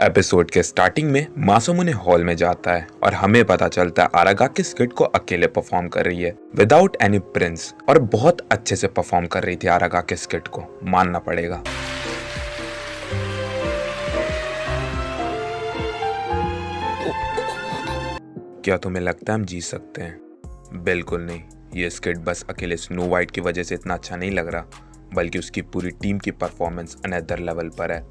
Episode के starting में मासामुने hall में जाता है और हमें पता चलता है आरागाकी स्किट को अकेले परफॉर्म कर रही है विदाउट एनी प्रिंस, और बहुत अच्छे से परफॉर्म कर रही थी आरागाकी स्किट को, मानना पड़ेगा। क्या तुम्हें लगता है हम जीत सकते हैं? बिल्कुल नहीं। ये स्किट बस अकेले स्नो वाइट की वजह से इतना अच्छा नहीं लग रहा, बल्कि उसकी पूरी टीम की परफॉर्मेंस अनदर लेवल पर है।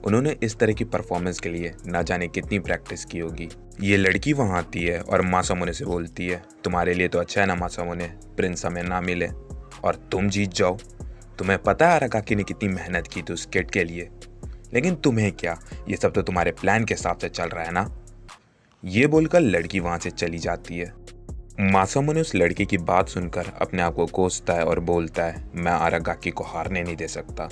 उन्होंने इस तरह की परफॉर्मेंस के लिए ना जाने कितनी प्रैक्टिस की होगी। ये लड़की वहाँ आती है और मासामुने से बोलती है, तुम्हारे लिए तो अच्छा है ना मासामुने, प्रिंस हमें ना मिले और तुम जीत जाओ। तुम्हें पता है आरागाकी ने कितनी मेहनत की थी उस स्किट के लिए, लेकिन तुम्हें क्या, ये सब तो तुम्हारे प्लान के हिसाब से चल रहा है ना। ये बोलकर लड़की वहाँ से चली जाती है। मासामुने उस लड़की की बात सुनकर अपने आप को कोसता है और बोलता है, मैं आरागाकी को हारने नहीं दे सकता।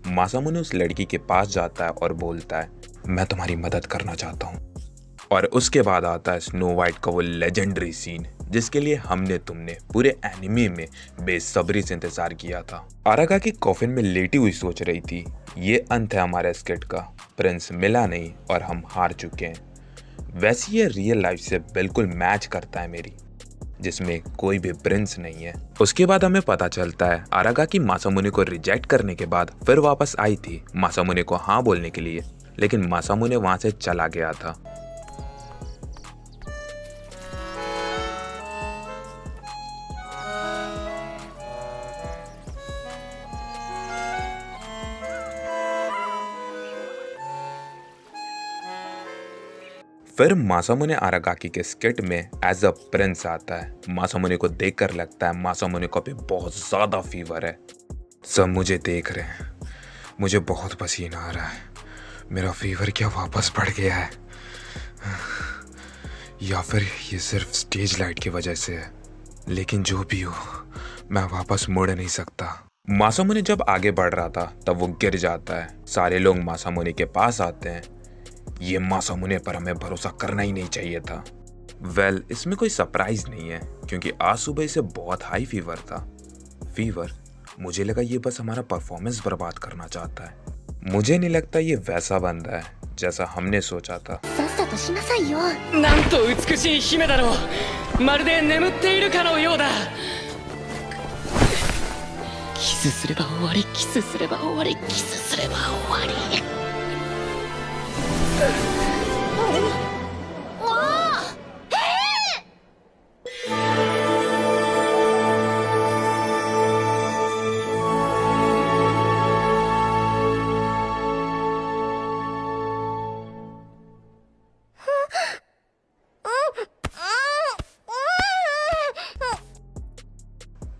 मासामुने उस लड़की के पास जाता है और बोलता है, मैं तुम्हारी मदद करना चाहता हूँ। और उसके बाद आता है स्नो वाइट का वो लेजेंडरी सीन जिसके लिए हमने तुमने पूरे एनिमे में बेसब्री से इंतजार किया था। आरागाकी कॉफिन में लेटी हुई सोच रही थी, ये अंत है हमारे स्किट का, प्रिंस मिला नहीं और हम हार चुके हैं। वैसे ये रियल लाइफ से बिल्कुल मैच करता है मेरी, जिसमें कोई भी प्रिंस नहीं है। उसके बाद हमें पता चलता है आरागाकी मासामुने को रिजेक्ट करने के बाद फिर वापस आई थी मासामुने को हाँ बोलने के लिए, लेकिन मासामुने वहां से चला गया था। फिर मासामुने आरागाकी के स्किट में एज अ प्रिंस आता है। मासामुने को देखकर लगता है मासामुने को अभी बहुत ज्यादा फीवर है। सब मुझे देख रहे हैं, मुझे बहुत पसीना आ रहा है, मेरा फीवर क्या वापस बढ़ गया है, या फिर ये सिर्फ स्टेज लाइट की वजह से है, लेकिन जो भी हो मैं वापस मुड़ नहीं सकता। मासामुने जब आगे बढ़ रहा था तब वो गिर जाता है। सारे लोग मासामुने के पास आते हैं। ये मासामुने पर हमें भरोसा करना ही नहीं चाहिए था। इसमें कोई सरप्राइज नहीं है, क्योंकि आज सुबह इसे बहुत हाई फीवर था। मुझे लगा ये बस हमारा परफॉर्मेंस बर्बाद करना चाहता है। मुझे नहीं लगता ये वैसा बंदा है जैसा हमने सोचा था।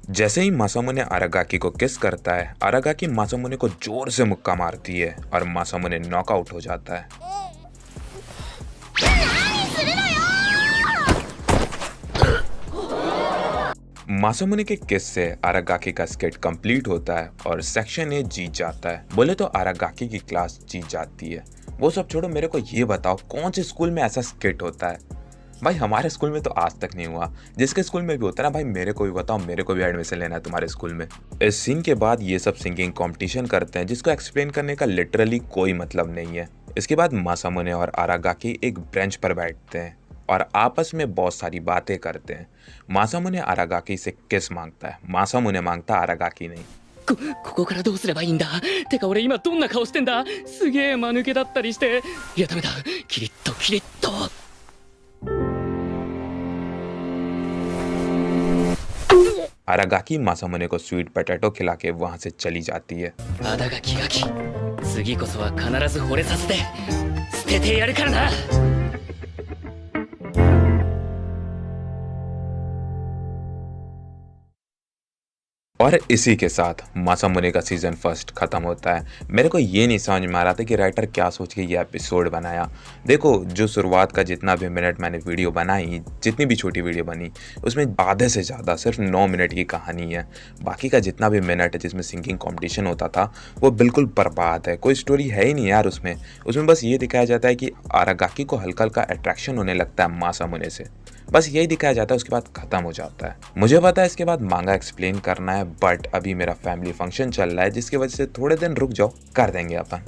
जैसे ही मासामुने आरागाकी को किस करता है, आरागाकी मासामुने को जोर से मुक्का मारती है और मासामुने नॉकआउट हो जाता है। मासामुने के किस से आरागाकी का स्किट कंप्लीट होता है और सेक्शन ए जीत जाता है। बोले तो आरागाकी की क्लास जीत जाती है। वो सब छोड़ो, मेरे को ये बताओ कौन से स्कूल में ऐसा स्किट होता है? भाई हमारे स्कूल में तो आज तक नहीं हुआ। जिसके स्कूल में भी होता है ना भाई, मेरे को भी बताओ, मेरे को भी एडमिशन लेना है तुम्हारे स्कूल में। इस सीन के बाद ये सब सिंगिंग कंपटीशन करते हैं जिसको एक्सप्लेन करने का लिटरली कोई मतलब नहीं है। इसके बाद मासामुने और आरागाकी एक बेंच पर बैठते हैं और आपस में बहुत सारी बातें करते हैं। मासामुने आरागाकी से किस मांगता है, मासामुने मांगता आरागाकी नहीं। ここからどうすればいいんだ。てか俺今どんな顔してんだ。すげえ間抜けだったりして。いやダメだ。キリッとキリッと。आरागाकी मासामुने को स्वीट पोटैटो खिला के वहां से चली जाती है। あだがきがき。次こそは必ず惚れさせて捨ててやるからな。और इसी के साथ मासामुने का सीजन फर्स्ट खत्म होता है। मेरे को ये नहीं समझ में आ रहा था कि राइटर क्या सोच के ये एपिसोड बनाया। देखो, जो शुरुआत का जितना भी मिनट मैंने वीडियो बनाई, जितनी भी छोटी वीडियो बनी, उसमें आधे से ज़्यादा सिर्फ 9 मिनट की कहानी है। बाकी का जितना भी मिनट है जिसमें सिंगिंग कॉम्पिटिशन होता था वो बिल्कुल बर्बाद है। कोई स्टोरी है ही नहीं यार उसमें बस ये दिखाया जाता है कि आरागाकी को हल्का हल्का अट्रैक्शन होने लगता है मासामुने से, बस यही दिखाया जाता है, उसके बाद खत्म हो जाता है। मुझे पता है इसके बाद मांगा एक्सप्लेन करना है, बट अभी मेरा फैमिली फंक्शन चल रहा है जिसकी वजह से थोड़े दिन रुक जाओ, कर देंगे अपन।